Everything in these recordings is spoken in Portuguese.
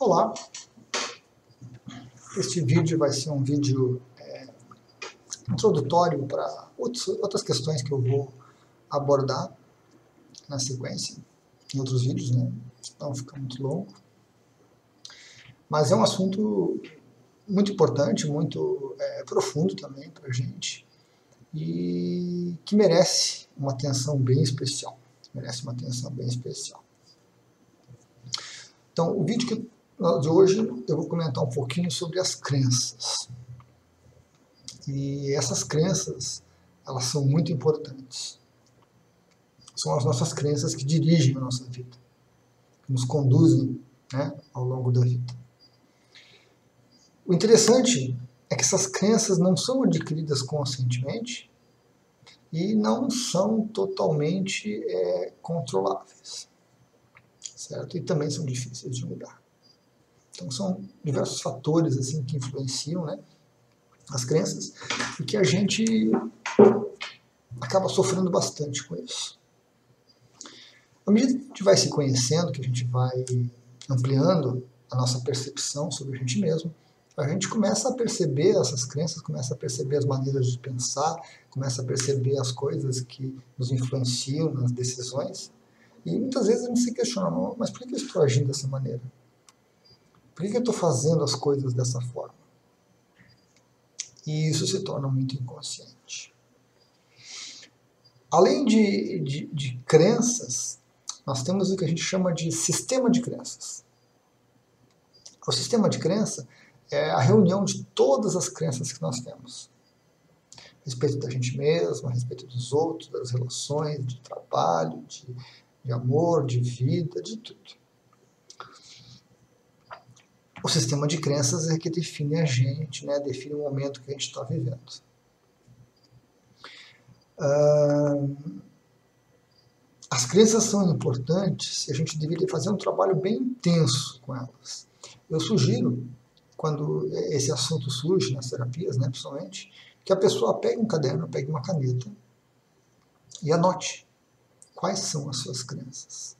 Olá, este vídeo vai ser um vídeo introdutório para outras questões que eu vou abordar na sequência, em outros vídeos, né? Então fica muito longo. Mas é um assunto muito importante, muito profundo também para a gente e que merece uma atenção bem especial. Então, o vídeo de hoje eu vou comentar um pouquinho sobre as crenças. E essas crenças, elas são muito importantes. São as nossas crenças que dirigem a nossa vida, que nos conduzem, né, ao longo da vida. O interessante é que essas crenças não são adquiridas conscientemente e não são totalmente controláveis, certo? E também são difíceis de mudar. Então são diversos fatores assim que influenciam, né, as crenças e que a gente acaba sofrendo bastante com isso. À medida que a gente vai se conhecendo, que a gente vai ampliando a nossa percepção sobre a gente mesmo, a gente começa a perceber essas crenças, começa a perceber as maneiras de pensar, começa a perceber as coisas que nos influenciam nas decisões. E muitas vezes a gente se questiona, mas por que eu estou agindo dessa maneira? Por que eu estou fazendo as coisas dessa forma? E isso se torna muito inconsciente. Além de crenças, nós temos o que a gente chama de sistema de crenças. O sistema de crença é a reunião de todas as crenças que nós temos. A respeito da gente mesmo, a respeito dos outros, das relações, de trabalho, de amor, de vida, de tudo. O sistema de crenças é que define a gente, né, define o momento que a gente está vivendo. As crenças são importantes e a gente deveria fazer um trabalho bem intenso com elas. Eu sugiro, quando esse assunto surge nas terapias, né, principalmente, que a pessoa pegue um caderno, pegue uma caneta e anote quais são as suas crenças,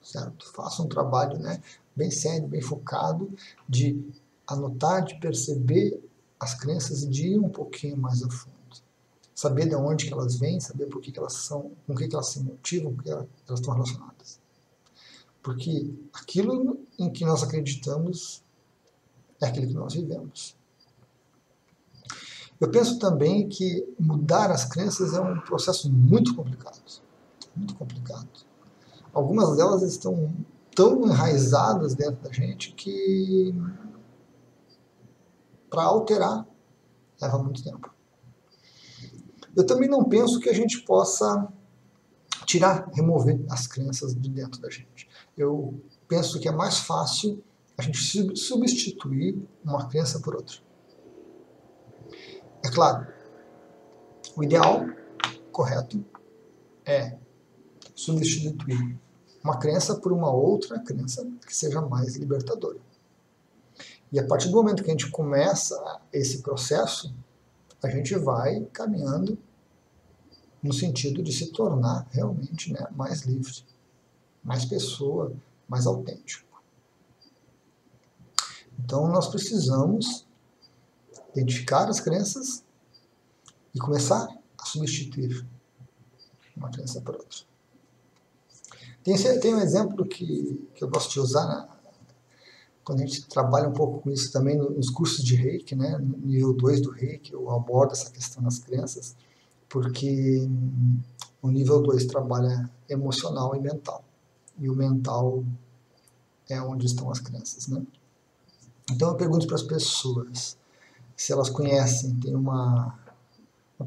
certo? Faça um trabalho, né, bem sério, bem focado, de anotar, de perceber as crenças e de ir um pouquinho mais a fundo. Saber de onde que elas vêm, saber por que elas são, com que elas se motivam, com que elas estão relacionadas. Porque aquilo em que nós acreditamos é aquilo que nós vivemos. Eu penso também que mudar as crenças é um processo muito complicado. Muito complicado. Algumas delas estão tão enraizadas dentro da gente que para alterar leva muito tempo. Eu também não penso que a gente possa remover as crenças de dentro da gente. Eu penso que é mais fácil a gente substituir uma crença por outra. É claro, o ideal, correto, é substituir uma crença por uma outra crença que seja mais libertadora. E a partir do momento que a gente começa esse processo, a gente vai caminhando no sentido de se tornar realmente, né, mais livre, mais pessoa, mais autêntico. Então nós precisamos identificar as crenças e começar a substituir uma crença por outra. Tem um exemplo que eu gosto de usar, né, quando a gente trabalha um pouco com isso também nos cursos de Reiki, né, no nível 2 do Reiki, eu abordo essa questão das crenças, porque o nível 2 trabalha emocional e mental, e o mental é onde estão as crenças, né? Então eu pergunto para as pessoas se elas conhecem, tem uma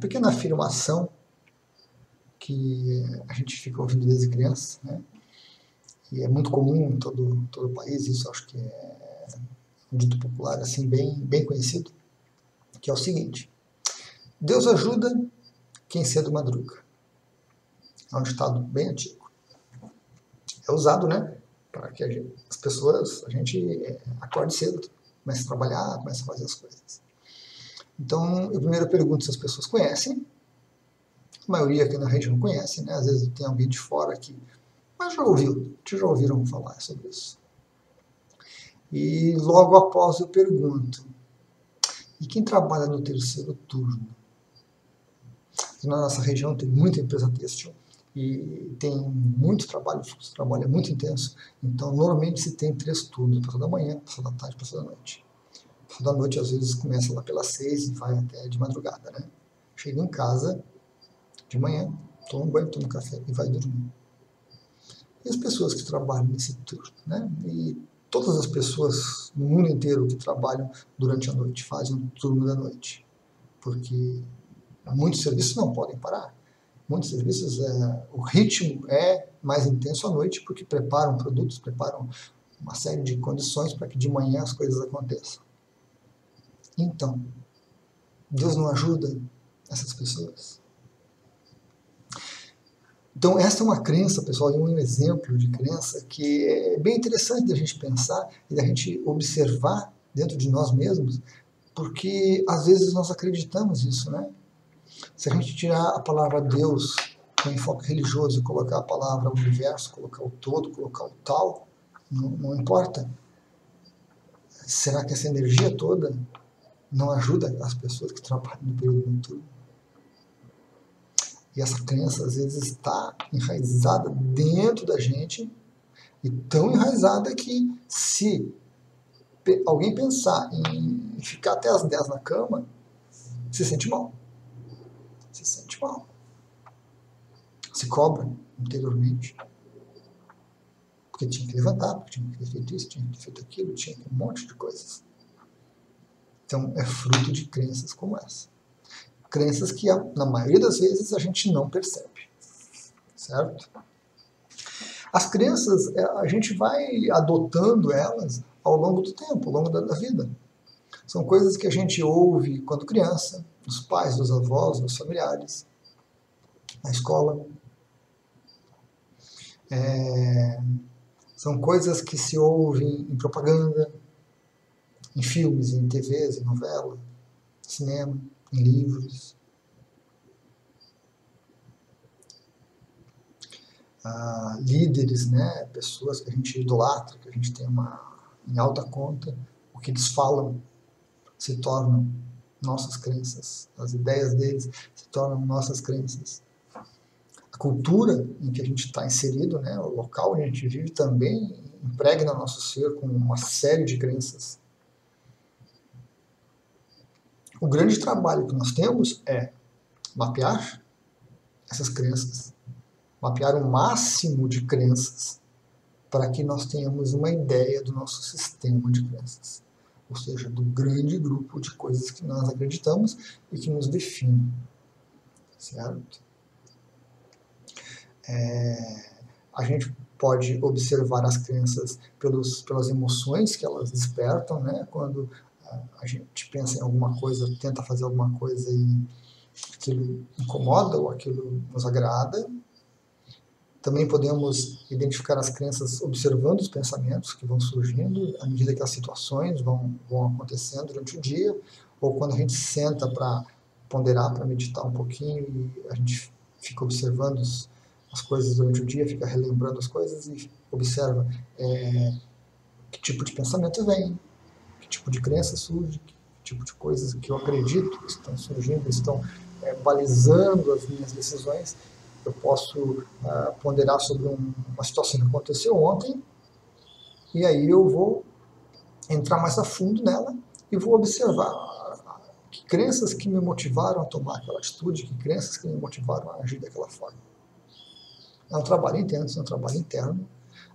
pequena afirmação que a gente fica ouvindo desde criança, né? E é muito comum em todo o país, isso acho que é um dito popular assim, bem conhecido, que é o seguinte: Deus ajuda quem cedo madruga. É um ditado bem antigo. É usado, né, para que as pessoas, a gente acorde cedo, comece a trabalhar, comece a fazer as coisas. Então, eu primeiro pergunto se as pessoas conhecem. A maioria aqui na rede não conhece, né? Às vezes tem alguém de fora que, mas já ouviram falar sobre isso. E logo após eu pergunto, e quem trabalha no terceiro turno? Na nossa região tem muita empresa têxtil e tem muito trabalho, o fluxo de trabalho é muito intenso, então normalmente se tem 3 turnos, pessoal da manhã, pessoal da tarde, pessoal da noite. Pessoal da noite às vezes começa lá pelas 6 e vai até de madrugada, né? Chega em casa de manhã, toma um banho, toma um café e vai dormir. E as pessoas que trabalham nesse turno, né? E todas as pessoas no mundo inteiro que trabalham durante a noite fazem o turno da noite, porque muitos serviços não podem parar. Muitos serviços, o ritmo é mais intenso à noite, porque preparam produtos, preparam uma série de condições para que de manhã as coisas aconteçam. Então, Deus não ajuda essas pessoas? Então, essa é uma crença, pessoal, e um exemplo de crença que é bem interessante da gente pensar e da gente observar dentro de nós mesmos, porque às vezes nós acreditamos nisso, né? Se a gente tirar a palavra Deus com enfoque religioso e colocar a palavra universo, colocar o todo, colocar o tal, não importa. Será que essa energia toda não ajuda as pessoas que trabalham no período noturno? E essa crença às vezes está enraizada dentro da gente, e tão enraizada que se alguém pensar em ficar até as 10 na cama, se sente mal. Se sente mal. Se cobra interiormente. Porque tinha que levantar, porque tinha que ter feito isso, tinha que ter feito aquilo, tinha um monte de coisas. Então é fruto de crenças como essa. Crenças que, na maioria das vezes, a gente não percebe. Certo? As crenças, a gente vai adotando elas ao longo do tempo, ao longo da vida. São coisas que a gente ouve quando criança, dos pais, dos avós, dos familiares, na escola. São coisas que se ouvem em propaganda, em filmes, em TVs, em novela, cinema, em livros. Líderes, né, pessoas que a gente idolatra, que a gente tem em alta conta, o que eles falam se tornam nossas crenças, as ideias deles se tornam nossas crenças. A cultura em que a gente está inserido, né, o local onde a gente vive também impregna nosso ser com uma série de crenças. O grande trabalho que nós temos é mapear essas crenças, mapear o máximo de crenças para que nós tenhamos uma ideia do nosso sistema de crenças, ou seja, do grande grupo de coisas que nós acreditamos e que nos definem, certo? A gente pode observar as crenças pelas emoções que elas despertam, né? Quando a gente pensa em alguma coisa, tenta fazer alguma coisa e aquilo incomoda ou aquilo nos agrada. Também podemos identificar as crenças observando os pensamentos que vão surgindo à medida que as situações vão acontecendo durante o dia, ou quando a gente senta para ponderar, para meditar um pouquinho e a gente fica observando as coisas durante o dia, fica relembrando as coisas e observa que tipo de pensamento vem, que tipo de crença surge, que tipo de coisas que eu acredito que estão surgindo, estão balizando as minhas decisões. Eu posso ponderar sobre uma situação que aconteceu ontem, e aí eu vou entrar mais a fundo nela e vou observar que crenças que me motivaram a tomar aquela atitude, que crenças que me motivaram a agir daquela forma. É um trabalho intenso, é um trabalho interno,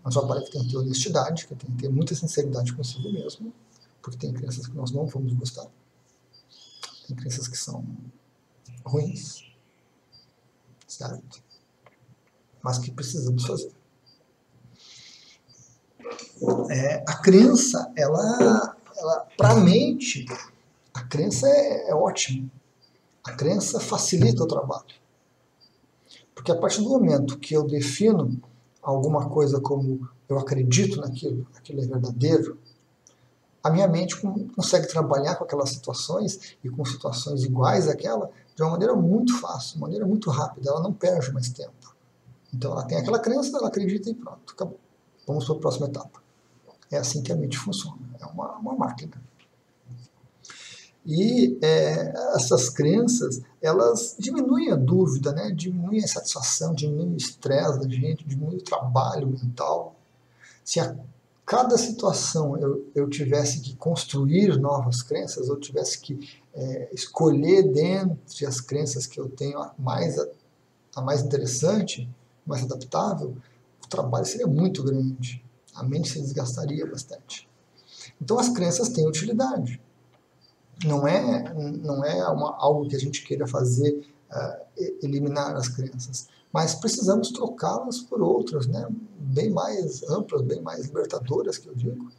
é um trabalho que tem que ter honestidade, que tem que ter muita sinceridade consigo mesmo, porque tem crenças que nós não vamos gostar, tem crenças que são ruins, certo? Mas que precisamos fazer. A crença, ela para a mente, a crença é ótima. A crença facilita o trabalho. Porque a partir do momento que eu defino alguma coisa como eu acredito naquilo, aquilo é verdadeiro, a minha mente consegue trabalhar com aquelas situações e com situações iguais àquela de uma maneira muito fácil, de uma maneira muito rápida, ela não perde mais tempo. Então ela tem aquela crença, ela acredita e pronto, acabou. Vamos para a próxima etapa. É assim que a mente funciona, é uma máquina. E essas crenças, elas diminuem a dúvida, né? Diminuem a insatisfação, diminuem o estresse da gente, diminuem o trabalho mental. Se a cada situação eu tivesse que construir novas crenças, eu tivesse que escolher dentre as crenças que eu tenho a mais interessante, mais adaptável, o trabalho seria muito grande, a mente se desgastaria bastante. Então as crenças têm utilidade. Não é algo que a gente queira fazer, eliminar as crenças, mas precisamos trocá-las por outras, né, bem mais amplas, bem mais libertadoras, que eu digo,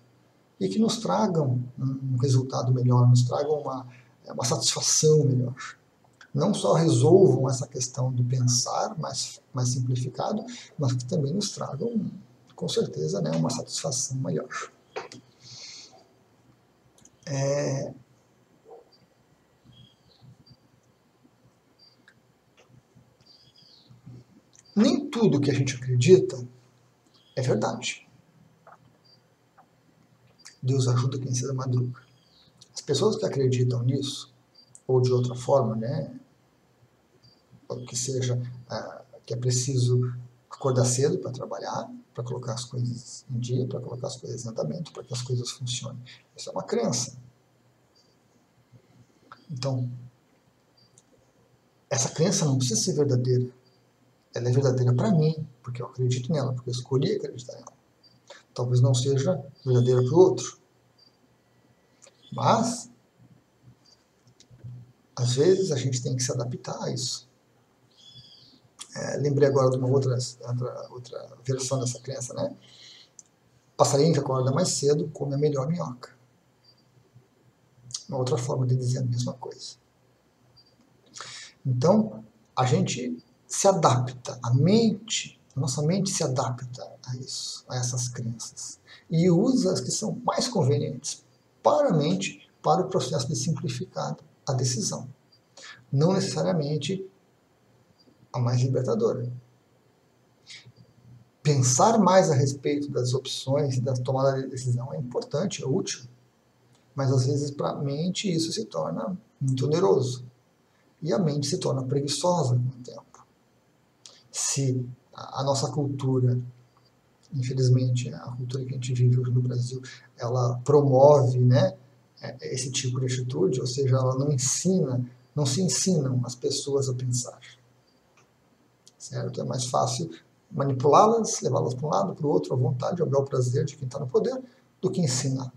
e que nos tragam um resultado melhor, nos tragam uma satisfação melhor. Não só resolvam essa questão do pensar mais simplificado, mas que também nos tragam, com certeza, né, uma satisfação maior. Nem tudo que a gente acredita é verdade. Deus ajuda quem cedo madruga. As pessoas que acreditam nisso, ou de outra forma, né, ou que seja, que é preciso acordar cedo para trabalhar, para colocar as coisas em dia, para colocar as coisas em andamento, para que as coisas funcionem. Isso é uma crença. Então, essa crença não precisa ser verdadeira. Ela é verdadeira para mim, porque eu acredito nela, porque eu escolhi acreditar nela. Talvez não seja verdadeira para o outro. Mas, às vezes, a gente tem que se adaptar a isso. Lembrei agora de uma outra versão dessa crença, né? Passarinho que acorda mais cedo come a melhor minhoca. Uma outra forma de dizer a mesma coisa. Então, a gente se adapta, a nossa mente se adapta a isso, a essas crenças, e usa as que são mais convenientes para a mente, para o processo de simplificar a decisão. Não necessariamente a mais libertadora. Pensar mais a respeito das opções e da tomada de decisão é importante, é útil, mas às vezes para a mente isso se torna muito oneroso. E a mente se torna preguiçosa com o tempo. Se a nossa cultura, infelizmente, a cultura que a gente vive hoje no Brasil, ela promove, né, esse tipo de atitude, ou seja, ela não se ensinam as pessoas a pensar. Certo? É mais fácil manipulá-las, levá-las para um lado, para o outro, à vontade, ao bel prazer de quem está no poder, do que ensinar.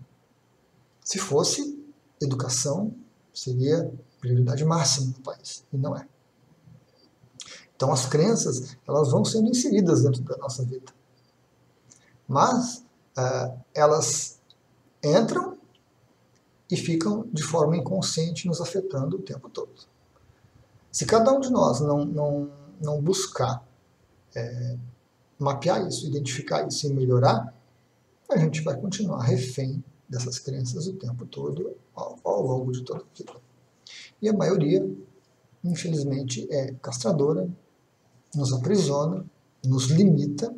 Se fosse educação, seria prioridade máxima no país, e não é. Então as crenças, elas vão sendo inseridas dentro da nossa vida. Mas elas entram e ficam de forma inconsciente nos afetando o tempo todo. Se cada um de nós não buscar mapear isso, identificar isso e melhorar, a gente vai continuar refém dessas crenças o tempo todo, ao longo de toda a vida. E a maioria, infelizmente, é castradora, nos aprisiona, nos limita,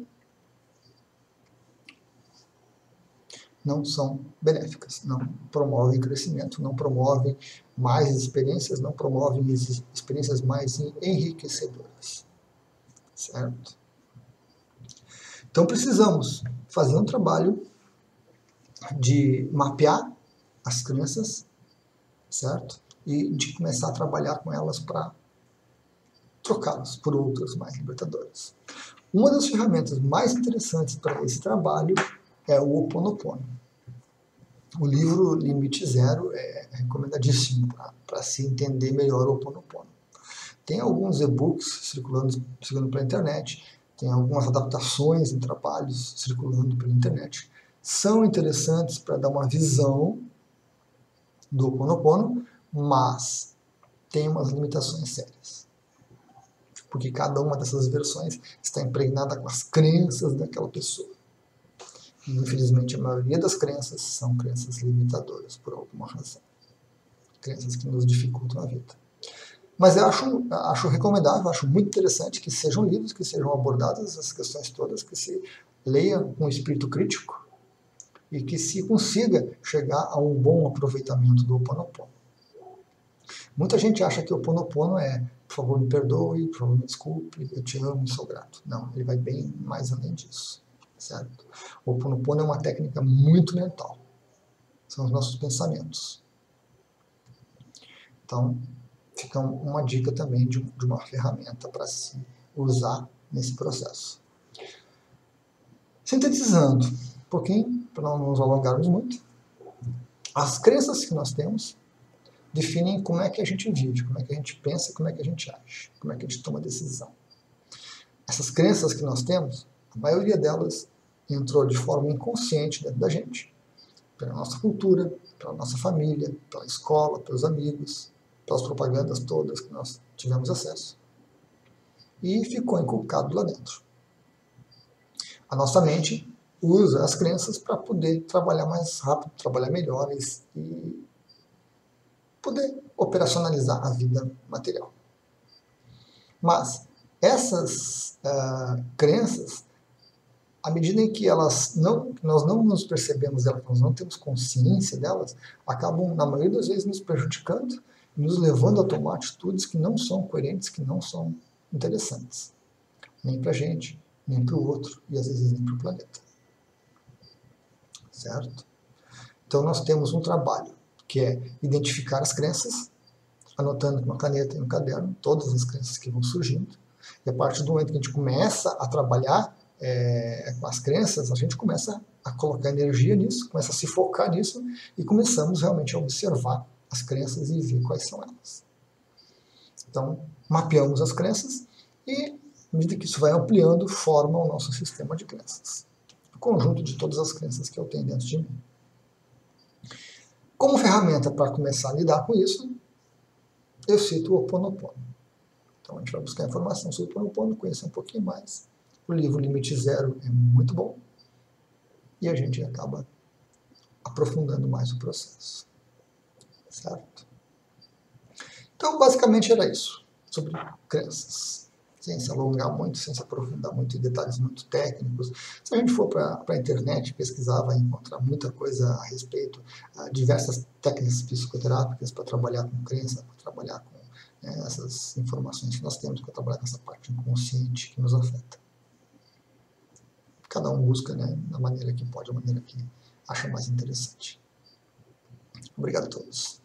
não são benéficas, não promovem crescimento, não promovem mais experiências, não promovem experiências mais enriquecedoras. Certo? Então precisamos fazer um trabalho de mapear as crenças, certo? E de começar a trabalhar com elas para trocá-las por outras mais libertadoras. Uma das ferramentas mais interessantes para esse trabalho é o Ho Oponopono. O livro Limite Zero é recomendadíssimo para se entender melhor o Ho Oponopono. Tem alguns e-books circulando pela internet, tem algumas adaptações em trabalhos circulando pela internet. São interessantes para dar uma visão do Ho Oponopono, mas tem umas limitações sérias. Porque cada uma dessas versões está impregnada com as crenças daquela pessoa. E, infelizmente, a maioria das crenças são crenças limitadoras, por alguma razão. Crenças que nos dificultam a vida. Mas eu acho recomendável, acho muito interessante que sejam lidos, que sejam abordadas essas questões todas, que se leia com espírito crítico e que se consiga chegar a um bom aproveitamento do Ho Oponopono. Muita gente acha que o Ho Oponopono é, por favor me perdoe, por favor me desculpe, eu te amo e sou grato. Não, ele vai bem mais além disso, certo? O Ho Oponopono é uma técnica muito mental, são os nossos pensamentos. Então, fica uma dica também de uma ferramenta para se usar nesse processo. Sintetizando um pouquinho, para não nos alongarmos muito, as crenças que nós temos definem como é que a gente vive, como é que a gente pensa, como é que a gente age, como é que a gente toma decisão. Essas crenças que nós temos, a maioria delas entrou de forma inconsciente dentro da gente, pela nossa cultura, pela nossa família, pela escola, pelos amigos, pelas propagandas todas que nós tivemos acesso, e ficou inculcado lá dentro. A nossa mente usa as crenças para poder trabalhar mais rápido, trabalhar melhor e poder operacionalizar a vida material. Mas essas crenças, à medida em que nós não nos percebemos delas, nós não temos consciência delas, acabam, na maioria das vezes, nos prejudicando, nos levando a tomar atitudes que não são coerentes, que não são interessantes. Nem para a gente, nem para o outro, e às vezes nem para o planeta. Certo? Então nós temos um trabalho, que é identificar as crenças, anotando com uma caneta e um caderno, todas as crenças que vão surgindo, e a partir do momento que a gente começa a trabalhar com as crenças, a gente começa a colocar energia nisso, começa a se focar nisso, e começamos realmente a observar as crenças e ver quais são elas. Então, mapeamos as crenças e, à medida que isso vai ampliando, forma o nosso sistema de crenças. O conjunto de todas as crenças que eu tenho dentro de mim. Como ferramenta para começar a lidar com isso, eu cito o Ho Oponopono. Então a gente vai buscar informação sobre o Ho Oponopono, conhecer um pouquinho mais. O livro Limite Zero é muito bom. E a gente acaba aprofundando mais o processo. Certo? Então basicamente era isso, sobre crenças. Sem se alongar muito, sem se aprofundar muito em detalhes muito técnicos. Se a gente for para a internet, pesquisar, vai encontrar muita coisa a respeito, diversas técnicas psicoterápicas para trabalhar com crença, para trabalhar com essas informações que nós temos, para trabalhar com essa parte inconsciente que nos afeta. Cada um busca, né, da maneira que pode, da maneira que acha mais interessante. Obrigado a todos.